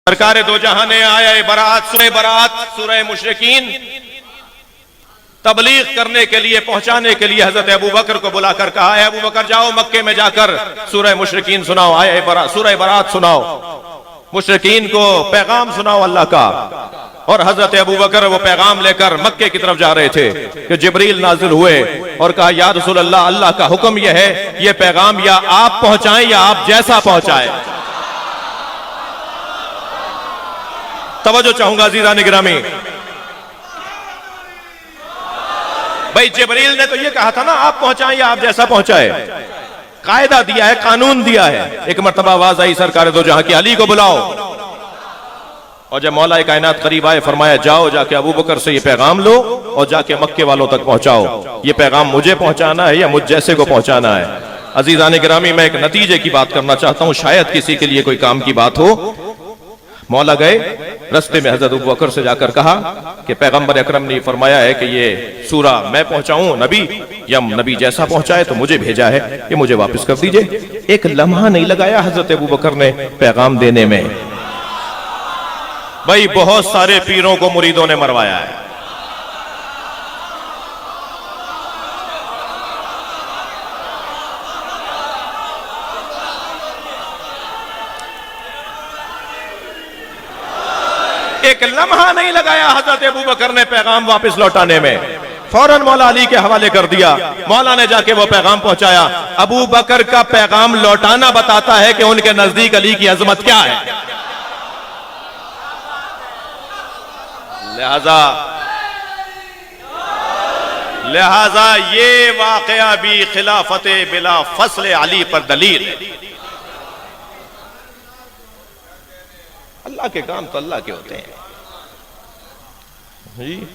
سرکار دو جہاں نے آیا برات سورہ مشرکین تبلیغ کرنے کے لیے پہنچانے کے لیے حضرت ابو بکر کو بلا کر کہا ہے ابو بکر جاؤ مکے میں جا کر سورہ مشرکین سناؤ، سورہ برات سناؤ، مشرکین کو پیغام سناؤ اللہ کا۔ اور حضرت ابو بکر وہ پیغام لے کر مکے کی طرف جا رہے تھے کہ جبریل نازل ہوئے اور کہا یا رسول اللہ، اللہ کا حکم یہ ہے یہ پیغام یا آپ پہنچائیں یا آپ جیسا پہنچائیں۔ توجہ چاہوں گا عزیزان گرامی، بھائی جبریل نے تو یہ کہا تھا نا آپ پہنچائیں یا آپ جیسا پہنچائیں، قاعدہ دیا ہے، قانون دیا ہے۔ ایک مرتبہ آواز آئی سرکار دو جہاں کی علی کو بلاؤ، اور جب مولا کائنات قریب آئے فرمایا جاؤ جا کے ابو بکر سے یہ پیغام لو اور جا کے مکے والوں تک پہنچاؤ، یہ پیغام مجھے پہنچانا ہے یا مجھ جیسے کو پہنچانا ہے۔ عزیزان گرامی میں ایک نتیجے کی بات کرنا چاہتا ہوں، شاید کسی کے لیے کوئی کام کی بات ہو۔ مولا گئے، رستے میں حضرت ابو بکر سے جا کر کہا کہ پیغمبر اکرم نے فرمایا ہے کہ یہ سورہ میں پہنچاؤں نبی یا نبی جیسا پہنچائے تو مجھے بھیجا ہے، یہ مجھے واپس کر دیجئے۔ ایک لمحہ نہیں لگایا حضرت ابو بکر نے پیغام دینے میں۔ بھائی بہت سارے پیروں کو مریدوں نے مروایا ہے۔ ایک لمحہ نہیں لگایا حضرت ابو بکر نے پیغام واپس لوٹانے میں، فوراً مولا علی کے حوالے کر دیا۔ مولا نے جا کے وہ پیغام پہنچایا۔ ابو بکر کا پیغام لوٹانا بتاتا ہے کہ ان کے نزدیک علی کی عظمت کیا ہے۔ لہذا یہ واقعہ بھی خلافت بلا فصل علی پر دلیل۔ اللہ کے کام تو اللہ کے ہوتے ہیں،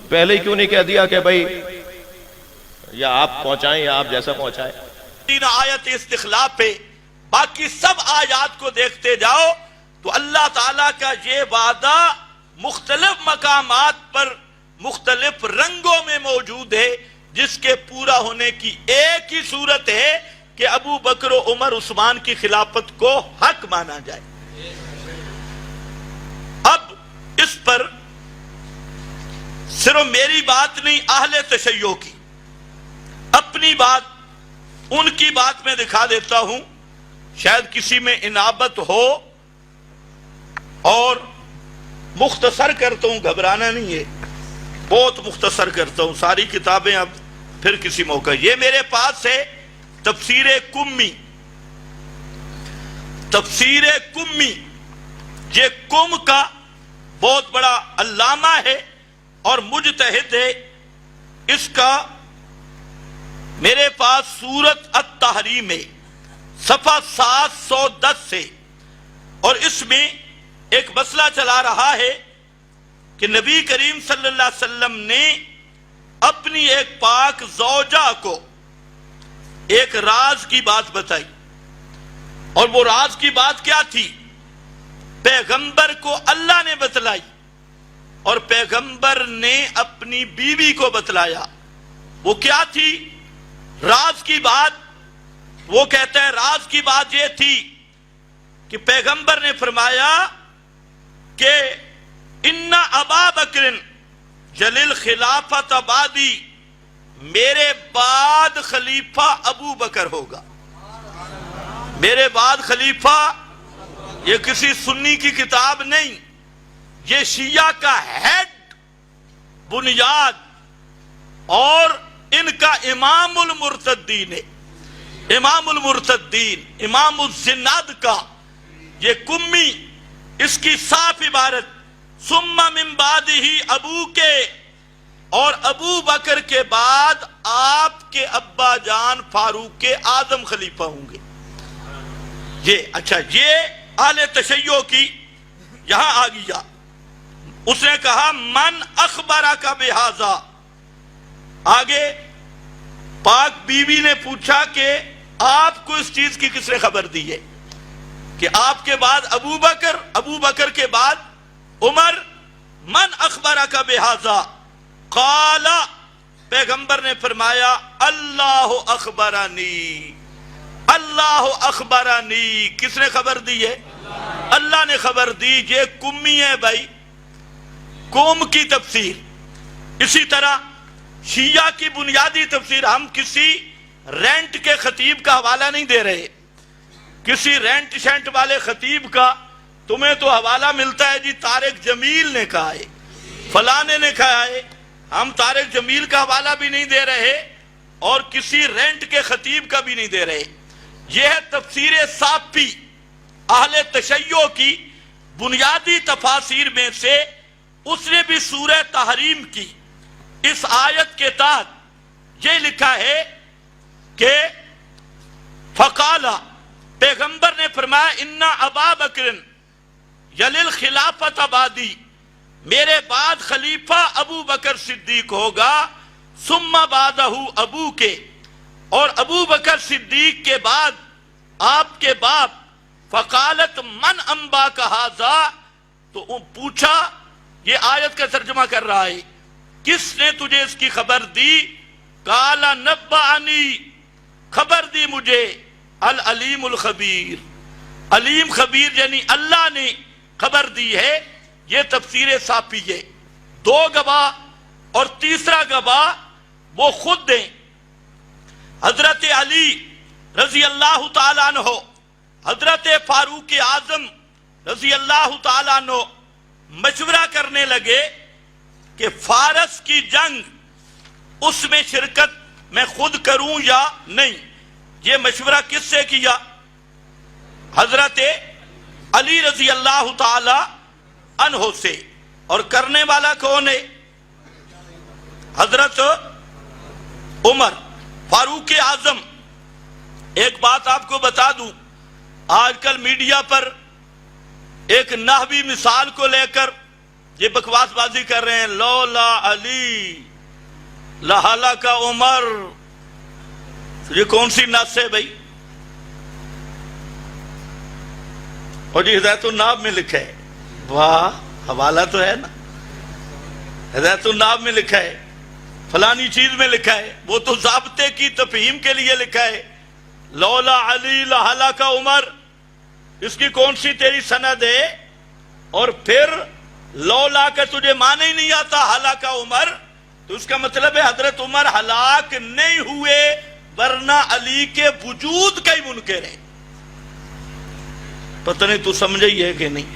پہلے ہی کیوں نہیں کہہ دیا کہ بھائی یا آپ پہنچائیں یا آپ جیسا پہنچائیں۔ تین آیت استخلاف پہ باقی سب آیات کو دیکھتے جاؤ تو اللہ تعالیٰ کا یہ وعدہ مختلف مقامات پر مختلف رنگوں میں موجود ہے، جس کے پورا ہونے کی ایک ہی صورت ہے کہ ابو بکر و عمر عثمان کی خلافت کو حق مانا جائے۔ اب اس پر صرف میری بات نہیں، اہل تشیع کی اپنی بات، ان کی بات میں دکھا دیتا ہوں، شاید کسی میں انابت ہو، اور مختصر کرتا ہوں، گھبرانا نہیں ہے، بہت مختصر کرتا ہوں، ساری کتابیں اب پھر کسی موقع۔ یہ میرے پاس ہے تفسیر کمی، تفسیر کمی، یہ کم کا بہت بڑا علامہ ہے اور مجتہد ہے۔ اس کا میرے پاس سورۃ التحریم ہے، صفحہ 710 سے، اور اس میں ایک مسئلہ چلا رہا ہے کہ نبی کریم صلی اللہ علیہ وسلم نے اپنی ایک پاک زوجہ کو ایک راز کی بات بتائی، اور وہ راز کی بات کیا تھی؟ پیغمبر کو اللہ نے بتلائی اور پیغمبر نے اپنی بیوی کو بتلایا۔ وہ کیا تھی راز کی بات؟ وہ کہتا ہے راز کی بات یہ تھی کہ پیغمبر نے فرمایا کہ ان ابا بکر جلیل خلافت بعدی، میرے بعد خلیفہ ابو بکر ہوگا، میرے بعد خلیفہ۔ یہ کسی سنی کی کتاب نہیں، یہ شیعہ کا ہیڈ، بنیاد، اور ان کا امام المرتدین ہے، امام المرتدین، امام الزناد کا یہ کمی، اس کی صاف عبارت ثم من بعدہ ابو کے، اور ابو بکر کے بعد آپ کے ابا جان فاروق اعظم خلیفہ ہوں گے۔ یہ اچھا، یہ اہل تشیع کی یہاں آ گیا۔ اس نے کہا من اخبرک بہذا، آگے پاک بیوی نے پوچھا کہ آپ کو اس چیز کی کس نے خبر دی ہے کہ آپ کے بعد ابو بکر، ابو بکر کے بعد عمر؟ من اخبرک بہذا؟ قال، پیغمبر نے فرمایا اللہ اخبرانی، اللہ اخبرانی۔ کس نے خبر دی ہے؟ اللہ نے خبر دی یہ کمی ہے بھائی، قوم کی تفسیر۔ اسی طرح شیعہ کی بنیادی تفسیر، ہم کسی رینٹ کے خطیب کا حوالہ نہیں دے رہے، کسی رینٹ شینٹ والے خطیب کا تمہیں تو حوالہ ملتا ہے جی طارق جمیل نے کہا ہے، فلانے نے کہا ہے، ہم طارق جمیل کا حوالہ بھی نہیں دے رہے اور کسی رینٹ کے خطیب کا بھی نہیں دے رہے۔ یہ ہے تفسیر ساپی، اہل تشیع کی بنیادی تفاسیر میں سے۔ اس نے بھی سورہ تحریم کی اس آیت کے تحت یہ لکھا ہے کہ فقالا، پیغمبر نے فرمایا انا ابا بکر یلیل خلافت بعدی، میرے بعد خلیفہ ابو بکر صدیق ہوگا، ثم بعدہ ابو کے، اور ابو بکر صدیق کے بعد آپ کے باپ۔ فقالت من انبا کا ھذا، تو پوچھا، یہ آیت کا ترجمہ کر رہا ہے، کس نے تجھے اس کی خبر دی؟ قال نبعنی، خبر دی مجھے العلیم الخبیر، علیم خبیر یعنی اللہ نے خبر دی ہے۔ یہ تفسیر ساپی ہے۔ دو گواہ اور تیسرا گواہ وہ خود ہیں، حضرت علی رضی اللہ تعالیٰ عنہ، حضرت فاروق اعظم رضی اللہ تعالیٰ عنہ مشورہ کرنے لگے کہ فارس کی جنگ اس میں شرکت میں خود کروں یا نہیں۔ یہ مشورہ کس سے کیا؟ حضرت علی رضی اللہ تعالی عنہ سے۔ اور کرنے والا کون ہے؟ حضرت عمر فاروق اعظم۔ ایک بات آپ کو بتا دوں، آج کل میڈیا پر ایک نحوی مثال کو لے کر یہ بکواس بازی کر رہے ہیں، لولا علی لہلک عمر۔ یہ کون سی نص ہے بھائی؟ اور جی ہدایت الناب میں لکھا ہے، واہ، حوالہ تو ہے نا، ہدایت الناب میں لکھا ہے، فلانی چیز میں لکھا ہے، وہ تو ضابطے کی تفہیم کے لیے لکھا ہے، لولا علی لہلک عمر۔ اس کی کون سی تیری سند ہے؟ اور پھر لولا کہ تجھے معنی ہی نہیں آتا ہلاک عمر، تو اس کا مطلب ہے حضرت عمر ہلاک نہیں ہوئے، ورنہ علی کے وجود کا ہی منکر ہے۔ پتہ نہیں تو سمجھے ہی ہے کہ نہیں؟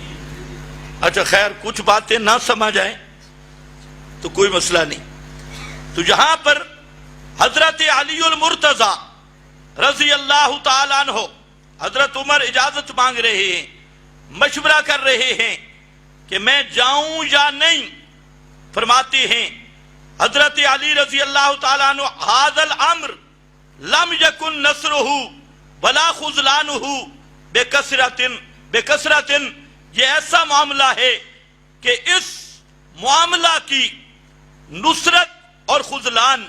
اچھا خیر، کچھ باتیں نہ سمجھ آئیں تو کوئی مسئلہ نہیں۔ تو یہاں پر حضرت علی المرتضی رضی اللہ تعالیٰ عنہ، حضرت عمر اجازت مانگ رہے ہیں، مشورہ کر رہے ہیں کہ میں جاؤں یا نہیں۔ فرماتے ہیں حضرت علی رضی اللہ تعالیٰ عنہ، ھذا الامر لم یکن نصرہ ولا خذلانہ بکثرۃ، یہ ایسا معاملہ ہے کہ اس معاملہ کی نصرت اور خذلان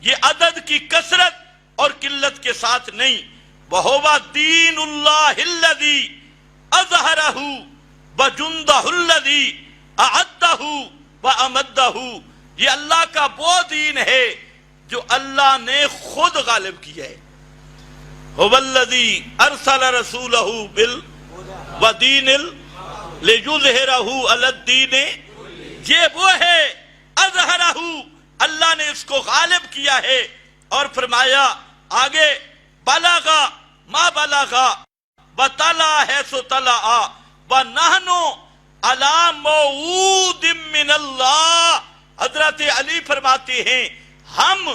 یہ عدد کی کثرت اور قلت کے ساتھ نہیں۔ وَهُوَ دِينُ اللَّهِ الَّذِي أَظْهَرَهُ وَجُنْدَهُ الَّذِي أَعَدَّهُ وَأَمَدَّهُ، یہ اللہ کا وہ دین ہے جو اللہ نے خود غالب کیا ہے۔ هُوَ الَّذِي أَرْسَلَ رَسُولَهُ بِالْوَدِينِ لِيُظْهِرَهُ عَلَى الدِّينِ، یہ وہ ہے اظہرہ، اللہ نے اس کو غالب کیا ہے۔ اور فرمایا آگے، بلغا ما بلغا وطلع حیث طلع ونحن علی موعود من اللہ۔ حضرت علی فرماتے ہیں ہم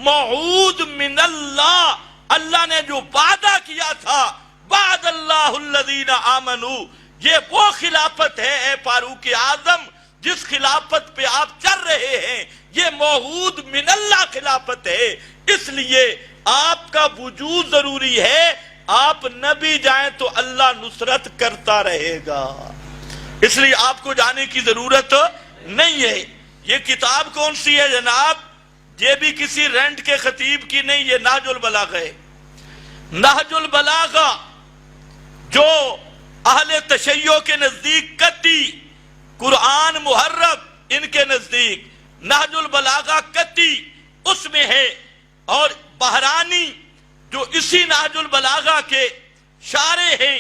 موعود من اللہ، اللہ نے جو وعدہ کیا تھا، وعد اللہ الذین آمنوا، یہ وہ خلافت ہے اے فاروق اعظم جس خلافت پہ آپ چل رہے ہیں، یہ موعود من اللہ خلافت ہے۔ اس لیے آپ کا وجود ضروری ہے، آپ نبی جائیں تو اللہ نصرت کرتا رہے گا، اس لیے آپ کو جانے کی ضرورت نہیں ہے۔ یہ کتاب کون سی ہے جناب؟ یہ بھی کسی رینٹ کے خطیب کی نہیں، یہ نہج البلاغہ ہے۔ نہج البلاغہ جو اہل تشیع کے نزدیک قطعی، قرآن محرف ان کے نزدیک نہج البلاغہ قطعی اس میں ہے، اور بہرانی جو اسی نہج البلاغہ کے شارح ہیں،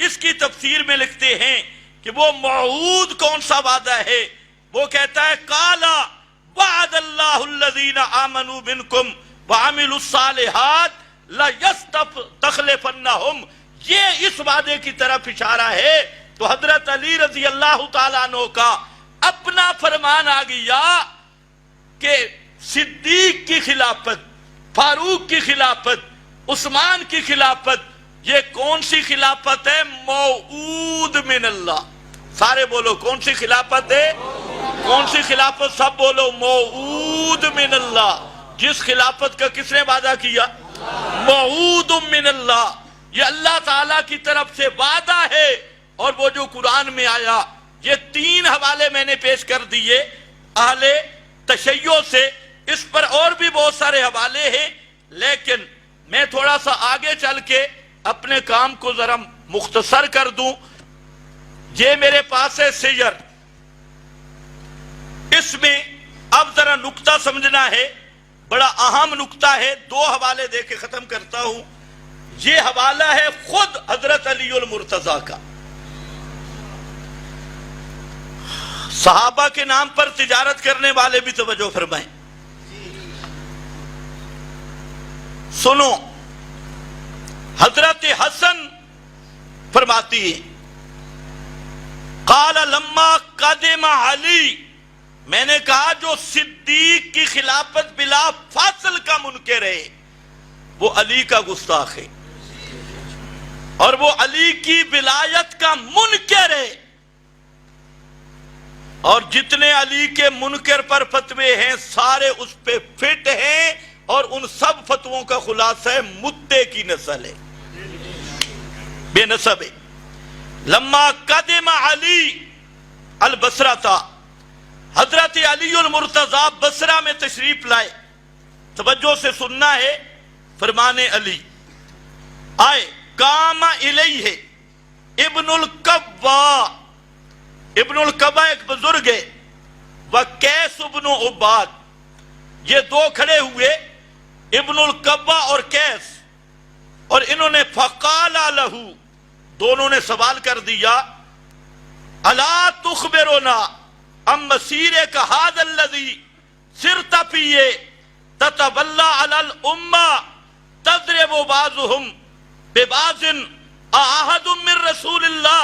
اس کی تفسیر میں لکھتے ہیں کہ وہ موعود کون سا وعدہ ہے؟ وہ کہتا ہے قالا وعد اللہ الذین آمنوا منکم وعملوا الصالحات لَيَسْتَخْلِفَنَّهُمْ، یہ اس وعدے کی طرف اشارہ ہے۔ تو حضرت علی رضی اللہ تعالیٰ عنہ کا اپنا فرمان آ گیا کہ صدیق کی خلافت، فاروق کی خلافت، عثمان کی خلافت، یہ کون سی خلافت ہے؟ موعود من اللہ۔ سارے بولو کون سی خلافت ہے؟ کون سی خلافت؟ سب بولو موعود من اللہ۔ جس خلافت کا کس نے وعدہ کیا؟ موعود من اللہ، یہ اللہ تعالیٰ کی طرف سے وعدہ ہے۔ اور وہ جو قرآن میں آیا، یہ 3 حوالے میں نے پیش کر دیے اہل تشیع سے، اس پر اور بھی بہت سارے حوالے ہیں، لیکن میں تھوڑا سا آگے چل کے اپنے کام کو ذرا مختصر کر دوں۔ یہ میرے پاس ہے سیر، اس میں اب ذرا نکتہ سمجھنا ہے، بڑا اہم نکتہ ہے۔ 2 حوالے دے کے ختم کرتا ہوں۔ یہ حوالہ ہے خود حضرت علی المرتضیٰ کا۔ صحابہ کے نام پر تجارت کرنے والے بھی توجہ فرمائیں، سنو۔ حضرت حسن فرماتی ہے قال لما قدم علی، میں نے کہا جو صدیق کی خلافت بلا فاصل کا منکر ہے وہ علی کا گستاخ ہے، اور وہ علی کی ولایت کا منکر ہے۔ اور جتنے علی کے منکر پر فتوے ہیں سارے اس پہ فٹ ہیں، اور ان سب فتووں کا خلاصہ ہے متے کی نسل ہے، بے نسب ہے۔ لما قدم علی البصرہ تھا، حضرت علی المرتضیٰ بصرہ میں تشریف لائے۔ توجہ سے سننا ہے فرمان علی۔ آئے قام الیہ ابن القبا، ابن القبا ایک بزرگ ہے، وقیس ابن عباد، یہ 2 کھڑے ہوئے، ابن القبا اور قیس، اور انہوں نے فقال لہو، دونوں نے سوال کر دیا، الا تخبرنا ام مسیرک ھذا الذی سرت فیہ تتولی علی الامہ تضرب بعضهم ببعض احد من رسول اللہ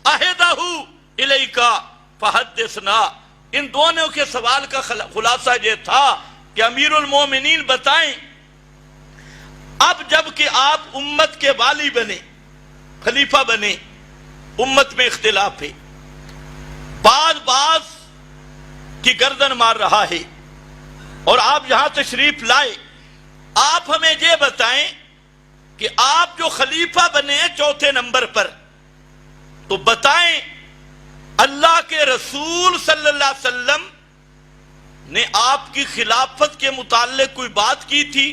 عہدہ الیک فحدثنا۔ ان دونوں کے سوال کا خلاصہ یہ تھا کہ امیر المومنین بتائیں، اب جب کہ آپ امت کے والی بنے، خلیفہ بنے، امت میں اختلاف ہے، بعض کی گردن مار رہا ہے، اور آپ یہاں تشریف لائے، آپ ہمیں یہ بتائیں کہ آپ جو خلیفہ بنے ہیں 4تھے نمبر پر، تو بتائیں اللہ کے رسول صلی اللہ علیہ وسلم نے آپ کی خلافت کے متعلق کوئی بات کی تھی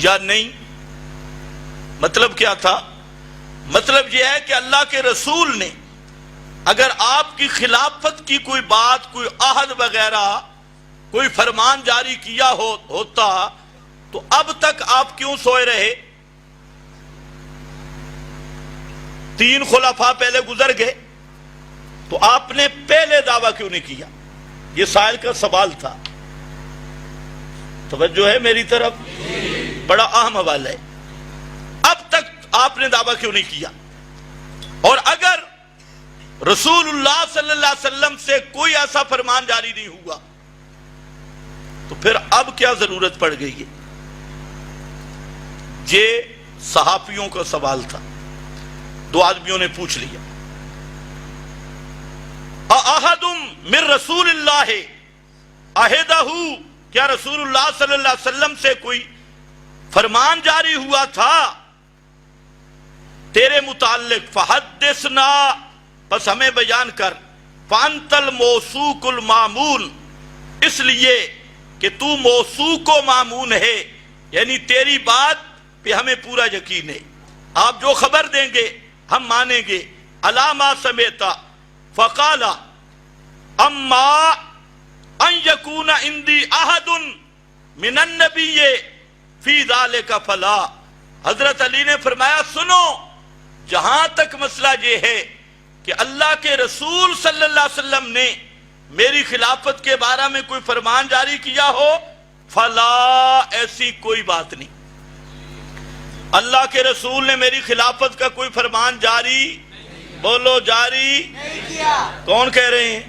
یا نہیں؟ مطلب کیا تھا؟ مطلب یہ ہے کہ اللہ کے رسول نے اگر آپ کی خلافت کی کوئی بات، کوئی عہد وغیرہ، کوئی فرمان جاری کیا ہوتا تو اب تک آپ کیوں سوئے رہے؟ 3 خلفاء پہلے گزر گئے تو آپ نے پہلے دعویٰ کیوں نہیں کیا؟ یہ سائل کا سوال تھا۔ توجہ ہے میری طرف؟ بڑا اہم حوالہ ہے۔ اب تک آپ نے دعویٰ کیوں نہیں کیا؟ اور اگر رسول اللہ صلی اللہ علیہ وسلم سے کوئی ایسا فرمان جاری نہیں ہوا تو پھر اب کیا ضرورت پڑ گئی ہے؟ یہ صحافیوں کا سوال تھا، 2 آدمیوں نے پوچھ لیا، احد من رسول اللہ عہدہ، کیا رسول اللہ صلی اللہ علیہ وسلم سے کوئی فرمان جاری ہوا تھا تیرے متعلق؟ فحدثنا، بس ہمیں بیان کر۔ فانت الموثوق المامون، اس لیے کہ تو موثوق و مامون ہے، یعنی تیری بات پہ ہمیں پورا یقین ہے، آپ جو خبر دیں گے ہم مانیں گے۔ الا ما سمعت فقال اما ان یکون عندی احد من النبی فی ذلک فلا، حضرت علی نے فرمایا سنو، جہاں تک مسئلہ یہ ہے کہ اللہ کے رسول صلی اللہ علیہ وسلم نے میری خلافت کے بارے میں کوئی فرمان جاری کیا ہو فلا، ایسی کوئی بات نہیں۔ اللہ کے رسول نے میری خلافت کا کوئی فرمان جاری، بولو جاری نہیں کیا۔ کون کہہ رہے ہیں؟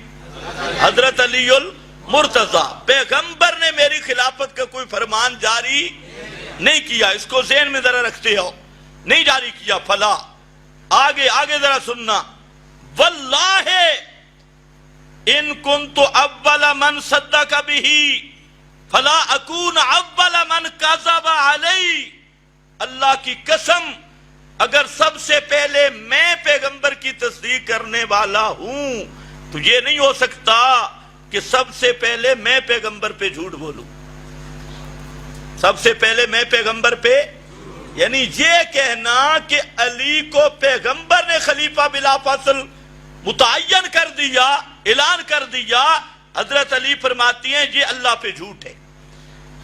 حضرت علی المرتضی۔ پیغمبر نے میری خلافت کا کوئی فرمان جاری نہیں کیا، اس کو ذہن میں ذرا رکھتے ہو، نہیں جاری کیا۔ فلا، آگے ذرا سننا، واللہ ان کنت اول من صدق بہ فلا اکون اول من کذب علی، اللہ کی قسم اگر سب سے پہلے میں پیغمبر کی تصدیق کرنے والا ہوں تو یہ نہیں ہو سکتا کہ سب سے پہلے میں پیغمبر پہ جھوٹ بولوں۔ سب سے پہلے میں پیغمبر پہ، یعنی یہ کہنا کہ علی کو پیغمبر نے خلیفہ بلا فصل متعین کر دیا، اعلان کر دیا، حضرت علی فرماتی ہیں یہ اللہ پہ جھوٹ ہے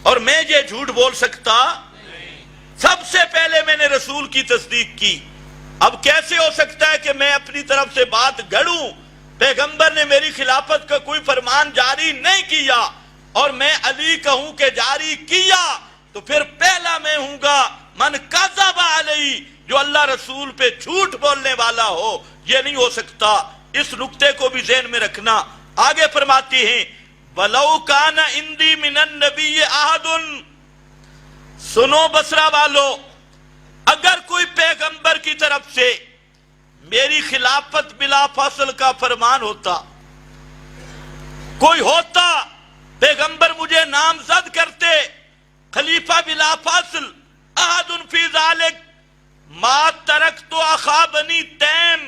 اور میں یہ جھوٹ بول سکتا؟ سب سے پہلے میں نے رسول کی تصدیق کی، اب کیسے ہو سکتا ہے کہ میں اپنی طرف سے بات گھڑوں؟ پیغمبر نے میری خلافت کا کوئی فرمان جاری نہیں کیا اور میں علی کہوں کہ جاری کیا، تو پھر پہلا میں ہوں گا من کذب علی، جو اللہ رسول پہ جھوٹ بولنے والا ہو، یہ نہیں ہو سکتا۔ اس نقطے کو بھی ذہن میں رکھنا۔ آگے فرماتی ہیں وَلَوْ كَانَ عِنْدِي مِنَ النَّبِيِّ أَحَدٌ، سنو بصرہ والو، اگر کوئی پیغمبر کی طرف سے میری خلافت بلا فصل کا فرمان ہوتا، کوئی ہوتا، پیغمبر مجھے نامزد کرتے خلیفہ بلا فصل، احد فی ذالک ما ترکت اخا بنی تیم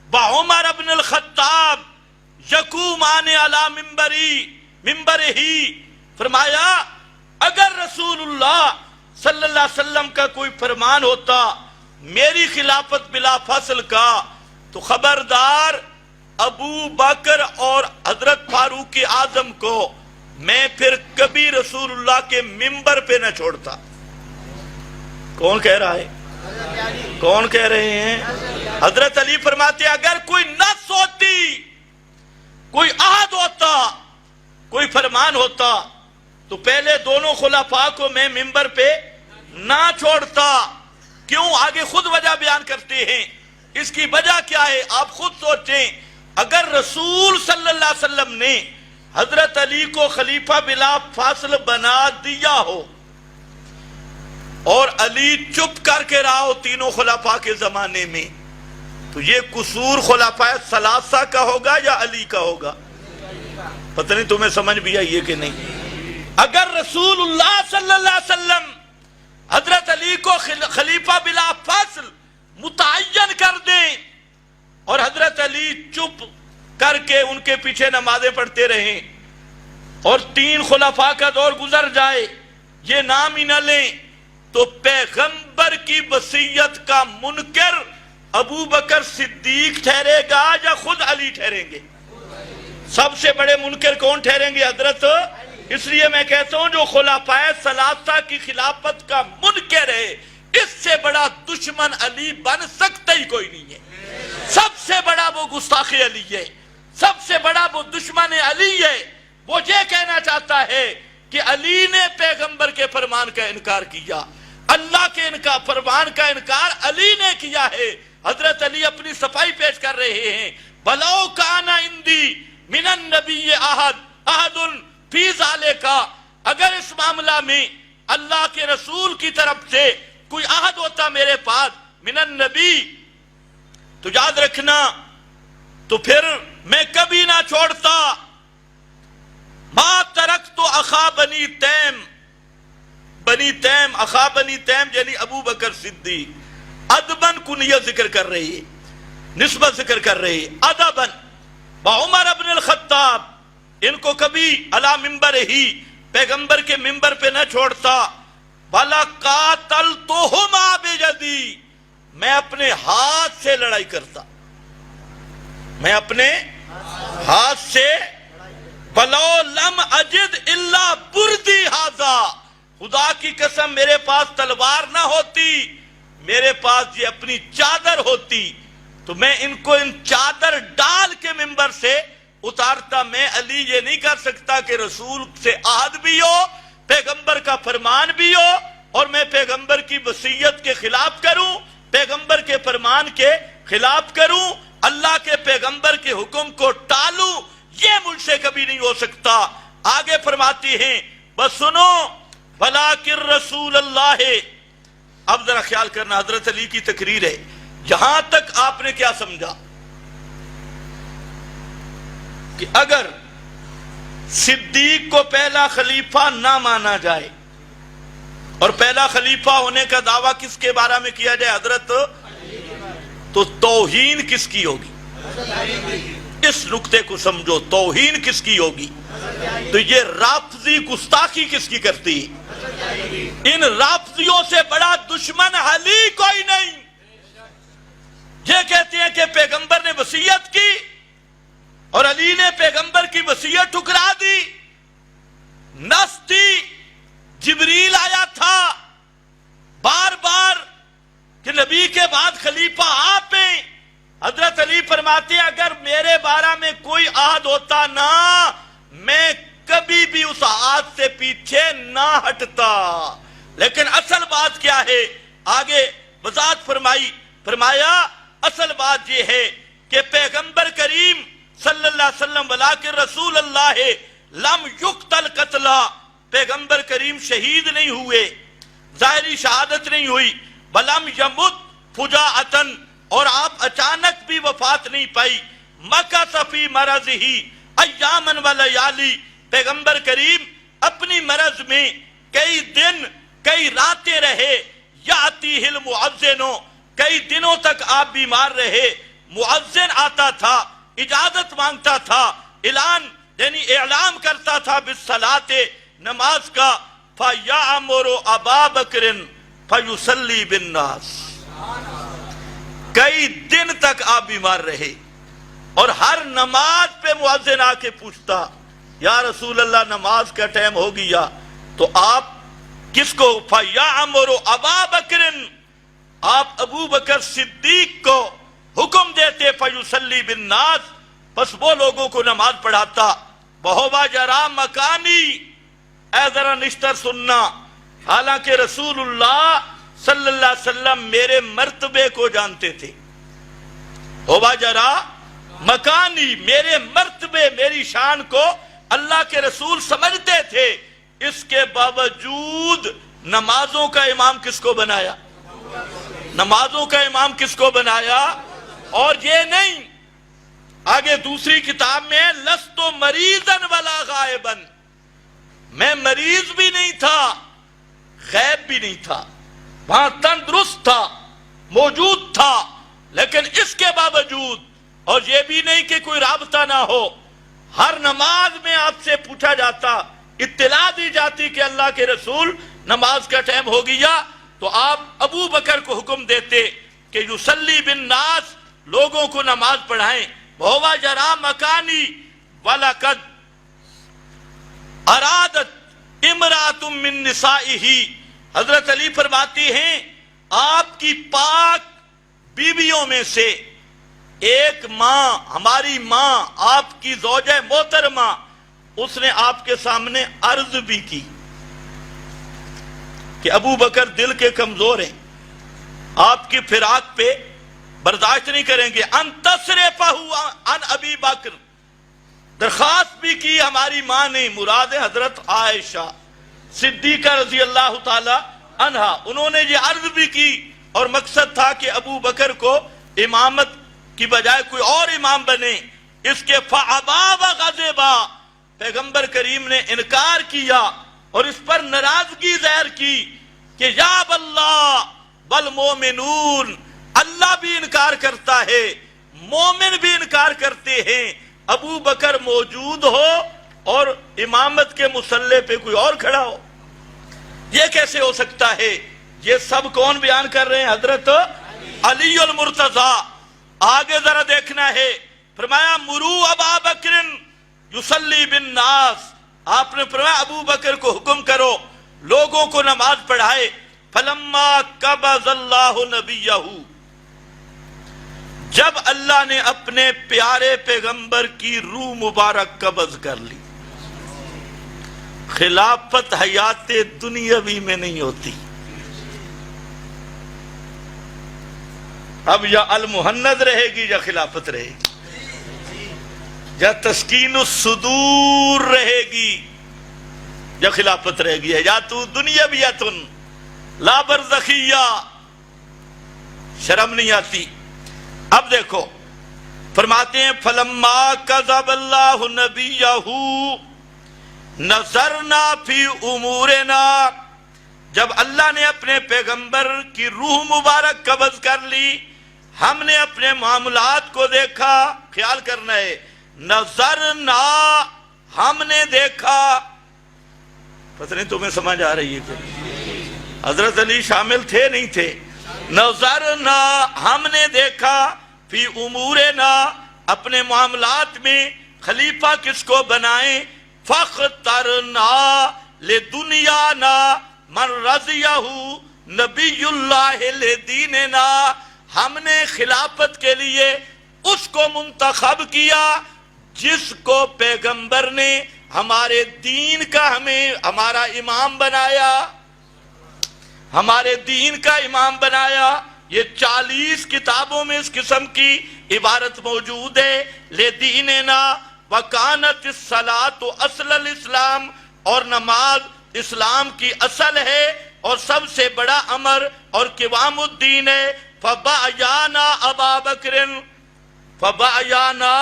بعمر ابن الخطاب یقومان علی منبرہی، فرمایا اگر رسول اللہ صلی اللہ علیہ وسلم کا کوئی فرمان ہوتا میری خلافت بلا فصل کا، تو خبردار ابو بکر اور حضرت فاروق اعظم کو میں پھر کبھی رسول اللہ کے منبر پہ نہ چھوڑتا۔ کون کہہ رہا ہے؟ کون کہہ رہے ہیں؟ حضرت علی فرماتے ہیں اگر کوئی نص ہوتی، کوئی عہد ہوتا، کوئی فرمان ہوتا تو پہلے دونوں خلفاء کو میں منبر پہ نہ چھوڑتا۔ کیوں؟ آگے خود وجہ بیان کرتے ہیں۔ اس کی وجہ کیا ہے آپ خود سوچیں۔ اگر رسول صلی اللہ علیہ وسلم نے حضرت علی کو خلیفہ بلا فاصل بنا دیا ہو اور علی چپ کر کے رہا ہو تینوں خلفاء کے زمانے میں، تو یہ قصور خلفاء ثلاثہ کا ہوگا یا علی کا ہوگا؟ پتہ نہیں تمہیں سمجھ بھی آئی ہے کہ نہیں؟ اگر رسول اللہ صلی اللہ علیہ وسلم حضرت علی کو خلیفہ بلا فاصل متعین کر دیں اور حضرت علی چپ کر کے ان کے پیچھے نمازیں پڑھتے رہیں اور تین خلفاء کا دور گزر جائے، یہ نام ہی نہ لیں، تو پیغمبر کی وصیت کا منکر ابو بکر صدیق ٹھہرے گا یا خود علی ٹھہریں گے؟ سب سے بڑے منکر کون ٹھہریں گے؟ حضرت۔ اس لیے میں کہتا ہوں جو خلفاء ثلاثہ کی خلافت کا منکر ہے، اس سے بڑا دشمن علی بن سکتا ہی کوئی نہیں ہے۔ سب سے بڑا وہ گستاخ علی ہے، سب سے بڑا وہ دشمن علی ہے۔ وہ یہ کہنا چاہتا ہے کہ علی نے پیغمبر کے فرمان کا انکار کیا، اللہ کے فرمان کا انکار علی نے کیا ہے۔ حضرت علی اپنی صفائی پیش کر رہے ہیں وَلَوْ كَانَ عِنْدِي مِنَ النَّبِيِّ أَحَدٌ فِي ذَلِكَ، اگر اس معاملہ میں اللہ کے رسول کی طرف سے کوئی عہد ہوتا میرے پاس من النبی، تو یاد رکھنا تو پھر میں کبھی نہ چھوڑتا ما ترکت اخا بنی تیم، بنی تیم، اخا بنی تیم یعنی ابو بکر صدیق، ادبن کنیت ذکر کر رہی ہے، نسبت ذکر کر رہی ہے، ادبن عمر ابن الخطاب، ان کو کبھی علی منبر ہی پیغمبر کے منبر پہ نہ چھوڑتا، بھلا قاتلتہما بجدی، میں اپنے ہاتھ سے لڑائی کرتا، میں اپنے ہاتھ سے، وَلَوْ لَمْ أَجِدْ إِلَّا بُرْدِي هَذَا، خدا کی قسم میرے پاس تلوار نہ ہوتی، میرے پاس یہ اپنی چادر ہوتی تو میں ان کو ان چادر ڈال کے منبر سے اتارتا۔ میں علی یہ نہیں کر سکتا کہ رسول سے عہد بھی ہو، پیغمبر کا فرمان بھی ہو، اور میں پیغمبر کی وصیت کے خلاف کروں، پیغمبر کے فرمان کے خلاف کروں، اللہ کے پیغمبر کے حکم کو ٹالوں، یہ مجھ سے کبھی نہیں ہو سکتا۔ آگے فرماتی ہیں بس سنو، وَلَٰكِن رسول اللہ۔ اب ذرا خیال کرنا، حضرت علی کی تقریر ہے، یہاں تک آپ نے کیا سمجھا کہ اگر صدیق کو پہلا خلیفہ نہ مانا جائے اور پہلا خلیفہ ہونے کا دعویٰ کس کے بارے میں کیا جائے؟ حضرت، تو توہین کس کی ہوگی؟ اس نقطے کو سمجھو، توہین کس کی ہوگی؟ تو یہ رافضی گستاخی کس کی کرتی؟ ان رافضیوں سے بڑا دشمن علی کوئی نہیں۔ یہ کہتے ہیں کہ پیغمبر نے وصیت کی اور علی نے پیغمبر کی وصیت ٹھکرا دی۔ نص تھی، جبریل آیا تھا بار بار کہ نبی کے بعد خلیفہ آپ ہیں۔ حضرت علی فرماتے ہیں اگر میرے بارے میں کوئی عہد ہوتا نا، میں کبھی بھی اس عہد سے پیچھے نہ ہٹتا۔ لیکن اصل بات کیا ہے؟ آگے وضاحت فرمایا اصل بات یہ ہے کہ پیغمبر کریم صلی اللہ علیہ وسلم ولیکن رسول اللہ لم یقتل قتلا، پیغمبر کریم شہید نہیں ہوئے، ظاہری شہادت نہیں ہوئی، ولم یمت فجاعتن، اور آپ اچانک بھی وفات نہیں پائی۔ مکث فی مرضہ ایاما ولیالی، پیغمبر کریم اپنی مرض میں کئی دن کئی راتیں رہے۔ یاتیہ المؤذن، کئی دنوں تک آپ بیمار رہے، مؤذن آتا تھا، اجازت مانگتا تھا، اعلام کرتا تھا بالصلاۃ، نماز کا، فَيَأْمُرُ أَبَا بَكْرٍ فَيُصَلِّي بِالنَّاسِ، کئی دن تک آپ بیمار رہے اور ہر نماز پہ مؤذن آ کے پوچھتا یا رسول اللہ نماز کا ٹائم ہو گیا، تو آپ کس کو؟ فَيَأْمُرُ أَبَا بَكْرٍ، آپ ابو بکر صدیق کو حکم دیتے، فَيُصَلِّي بِالنَّاسِ، بس وہ لوگوں کو نماز پڑھاتا۔ بہوا جرا مکانی، اے ذرا نشتر سننا، حالانکہ رسول اللہ صلی اللہ علیہ وسلم میرے مرتبے کو جانتے تھے۔ بہوا جرا مکانی، میرے مرتبے میری شان کو اللہ کے رسول سمجھتے تھے، اس کے باوجود نمازوں کا امام کس کو بنایا؟ نمازوں کا امام کس کو بنایا؟ اور یہ نہیں، آگے دوسری کتاب میں لست مریضا ولا غائبا، میں مریض بھی نہیں تھا غائب بھی نہیں تھا، وہاں تندرست تھا، موجود تھا، لیکن اس کے باوجود، اور یہ بھی نہیں کہ کوئی رابطہ نہ ہو، ہر نماز میں آپ سے پوچھا جاتا، اطلاع دی جاتی کہ اللہ کے رسول نماز کا ٹائم ہو گیا، تو آپ ابو بکر کو حکم دیتے کہ یصلی بالناس، لوگوں کو نماز پڑھائیں۔ وَهُوَ جَرَى مَكَانِي وَلَقَدْ أَرَادَتْ امْرَأَةٌ مِّن نِّسَائِهِ، حضرت علی فرماتی ہیں آپ کی پاک بیویوں میں سے ایک ماں، ہماری ماں، آپ کی زوجہ محترمہ، اس نے آپ کے سامنے عرض بھی کی کہ ابو بکر دل کے کمزور ہیں، آپ کی فراق پہ برداشت نہیں کریں گے، ان تصرفہ عن ابی بکر، درخواست بھی کی ہماری ماں نے، مراد حضرت عائشہ صدیقہ رضی اللہ تعالی عنہا، انہوں نے یہ عرض بھی کی، اور مقصد تھا کہ ابو بکر کو امامت کی بجائے کوئی اور امام بنے۔ اس کے فَعَبَا وَغَضِبَا، پیغمبر کریم نے انکار کیا اور اس پر ناراضگی ظاہر کی کہ یا اللہ والمومنون، اللہ بھی انکار کرتا ہے، مومن بھی انکار کرتے ہیں، ابو بکر موجود ہو اور امامت کے مصلی پہ کوئی اور کھڑا ہو، یہ کیسے ہو سکتا ہے؟ یہ سب کون بیان کر رہے ہیں؟ حضرت علی المرتضی۔ آگے ذرا دیکھنا ہے، فرمایا مرو ابا بکر یصلی بالناس، آپ نے فرمایا ابو بکر کو حکم کرو لوگوں کو نماز پڑھائے. فلما قبض اللہ نبیہ، جب اللہ نے اپنے پیارے پیغمبر کی روح مبارک قبض کر لی. خلافت حیات دنیاوی میں نہیں ہوتی. اب یا المہند رہے گی یا خلافت رہے گی، یا تسکین الصدور رہے گی یا خلافت رہے گی. یا تو دنیاویتن لا برزخیہ، شرم نہیں آتی. اب دیکھو فرماتے ہیں فلما کذب اللہ نبیہ نظرنا فی امورنا، جب اللہ نے اپنے پیغمبر کی روح مبارک قبض کر لی، ہم نے اپنے معاملات کو دیکھا. خیال کرنا ہے، نظرنا ہم نے دیکھا. پتہ نہیں تمہیں سمجھ آ رہی ہے کہ حضرت علی شامل تھے نہیں تھے؟ نظرنا ہم نے دیکھا، فی امورنا اپنے معاملات میں خلیفہ کس کو بنائیں. فاخترنا لدنیانا من رضیہ نبی اللہ لدیننا، ہم نے خلافت کے لیے اس کو منتخب کیا جس کو پیغمبر نے ہمارے دین کا ہمارا امام بنایا، ہمارے دین کا امام بنایا. یہ 40 کتابوں میں اس قسم کی عبارت موجود ہے. لدیننا وکانت الصلاۃ اصل الاسلام، اور نماز اسلام کی اصل ہے اور سب سے بڑا امر اور قوام الدین ہے. فبایانا ابا بکر، فبایانا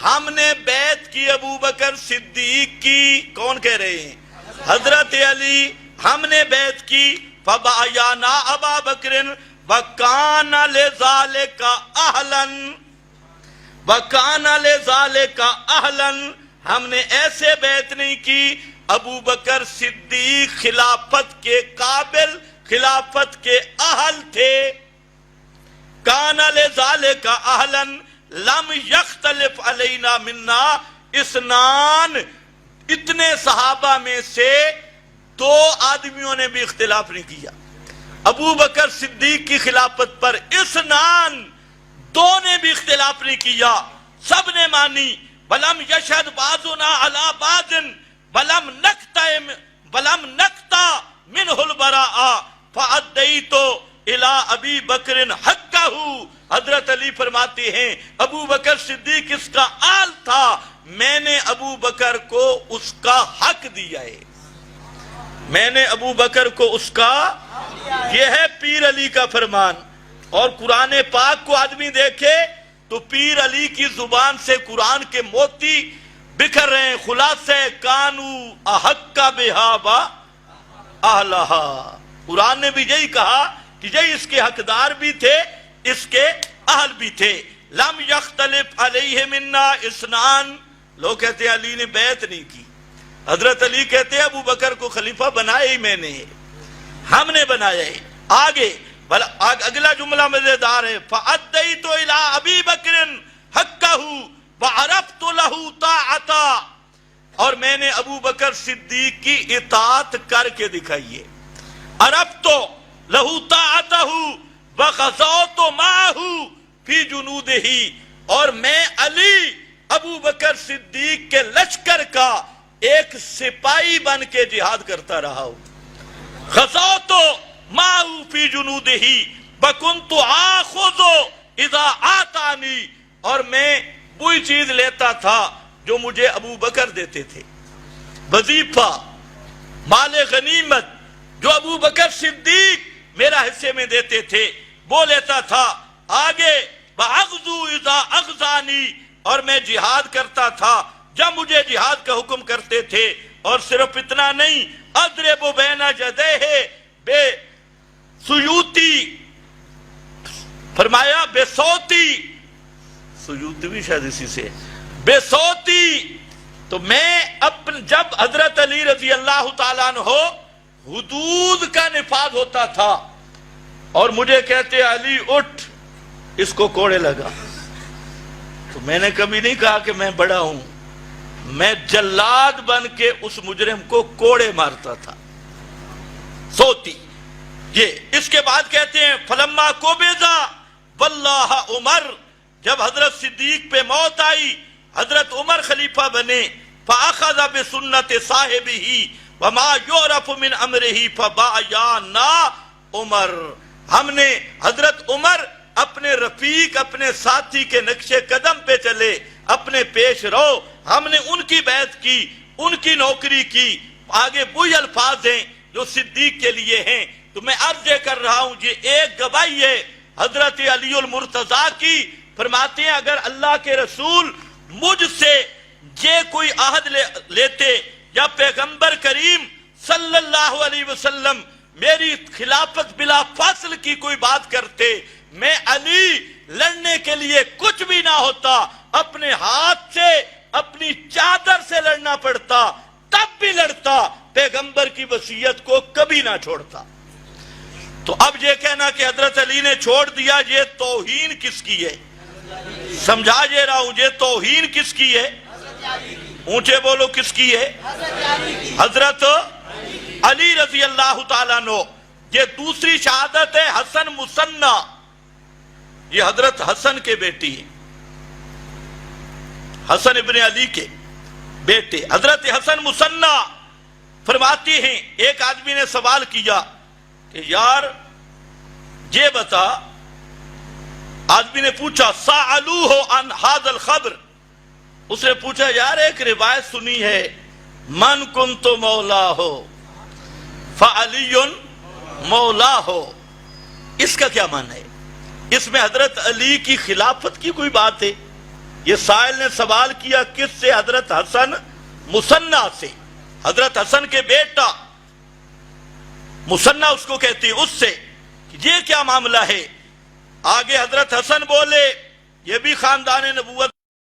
ہم نے بیعت کی ابو بکر صدیق کی. کون کہہ رہے ہیں؟ حضرت علی. ہم نے بیعت کی. فبایانا ابا بکر وکان لذالک اہلا، وکان لذالک اہلا، ہم نے ایسے بیعت نہیں کی. ابو بکر صدیق خلافت کے قابل، خلافت کے اہل تھے. کان لذالک اہلا لم یختلف علینا منا اثنان، اتنے صحابہ میں سے 2 آدمیوں نے بھی اختلاف نہیں کیا ابو بکر صدیق کی خلافت پر. اثنان، 2 نے بھی اختلاف نہیں کیا، سب نے مانی. ولم یشہد بعضنا علی بعض ولم نقطع منہ البراء فادیت الی ابی بکر حقہ. حضرت علی فرماتے ہیں ابو بکر صدیق اس کا آل تھا، میں نے ابو بکر کو اس کا حق دیا ہے، میں نے ابو بکر کو اس کا. یہ ہے پیر علی کا فرمان. اور قرآن پاک کو آدمی دیکھے تو پیر علی کی زبان سے قرآن کے موتی بکھر رہے ہیں. خلاصہ کانو احق بہا با اہلہا، قرآن نے بھی یہی کہا کہ یہی اس کے حقدار بھی تھے، اس کے اہل بھی تھے. لم یختلف علیہ منا اثنان. لوگ کہتے ہیں علی نے بیعت نہیں کی. حضرت علی کہتے ہیں ابو بکر کو خلیفہ بنایا ہی میں نے، ہم نے بنایا ہے. آگے اگلا جملہ مزیدار ہے. فَأَدَّيْتُ إِلَىٰ أَبِي بَكْرٍ حَقَّهُ وَعَرَفْتُ لَهُ طَاعَةً، اور میں نے ابو بکر صدیق کی اطاعت کر کے دکھائی ہے. عَرَفْتُ لَهُ طَاعَتَهُ وَغَزَوْتُ مَعَهُ فِي جُنُودِهِ، اور میں علی ابو بکر صدیق کے لشکر کا ایک سپاہی بن کے جہاد کرتا رہا ہوں. غزوت معه فی جنودہ وکنت آخذ اذا آتانی، اور میں وہی چیز لیتا تھا جو مجھے ابو بکر دیتے تھے. وظیفہ، مال غنیمت جو ابو بکر صدیق میرا حصے میں دیتے تھے وہ لیتا تھا. آگے وَأَغْزُو اِذَا أَغْزَانِي، اور میں جہاد کرتا تھا جب مجھے جہاد کا حکم کرتے تھے. اور صرف اتنا نہیں، اضرب بین جدیہ بے سیوتی، فرمایا بے صوتی، سیوتی بھی شاید اسی سے بے صوتی. تو میں جب حضرت علی رضی اللہ تعالیٰ عنہ حدود کا نفاذ ہوتا تھا اور مجھے کہتے علی اٹھ اس کو کوڑے لگا، تو میں نے کبھی نہیں کہا کہ میں بڑا ہوں، میں جلاد بن کے اس مجرم کو کوڑے مارتا تھا سوتی. یہ اس کے بعد کہتے ہیں فلما قبضا واللہ عمر، جب حضرت صدیق پہ موت آئی، حضرت عمر خلیفہ بنے، فاخذ بسنت صاحبہ وما یعرف من امرہ فبايعنا عمر، ہم نے حضرت عمر اپنے رفیق اپنے ساتھی کے نقش قدم پہ چلے، اپنے پیش رو، ہم نے ان کی بیعت کی، ان کی نوکری کی. آگے وہی الفاظ ہیں جو صدیق کے لیے ہیں. تو میں عرض کر رہا ہوں یہ ایک گواہی ہے حضرت علی المرتضیٰ کی. فرماتے ہیں اگر اللہ کے رسول مجھ سے یہ کوئی عہد لیتے یا پیغمبر کریم صلی اللہ علیہ وسلم میری خلافت بلا فاصل کی کوئی بات کرتے، میں علی لڑنے کے لیے کچھ بھی نہ ہوتا، اپنے ہاتھ سے اپنی چادر سے لڑنا پڑتا تب بھی لڑتا، پیغمبر کی وصیت کو کبھی نہ چھوڑتا. تو اب یہ کہنا کہ حضرت علی نے چھوڑ دیا، یہ توہین کس کی ہے؟ سمجھا یہ رہا ہوں، یہ توہین کس کی ہے؟ اونچے بولو کس کی ہے؟ حضرت علی رضی اللہ تعالیٰ عنہ. یہ دوسری شہادت ہے حسن مصنع، یہ حضرت حسن کے بیٹی ہیں، حسن ابن علی کے بیٹے حضرت حسن مصنع. فرماتی ہیں ایک آدمی نے سوال کیا کہ یار یہ بتا، آدمی نے پوچھا سألوہ عن ھذا الخبر، اس نے پوچھا یار ایک روایت سنی ہے من کنت مولاہ فعلی مولاہ، اس کا کیا معنی ہے؟ اس میں حضرت علی کی خلافت کی کوئی بات ہے؟ یہ سائل نے سوال کیا کس سے؟ حضرت حسن مصنع سے، حضرت حسن کے بیٹا مصنع اس کو کہتے ہیں، اس سے یہ کیا معاملہ ہے؟ آگے حضرت حسن بولے یہ بھی خاندان نبوت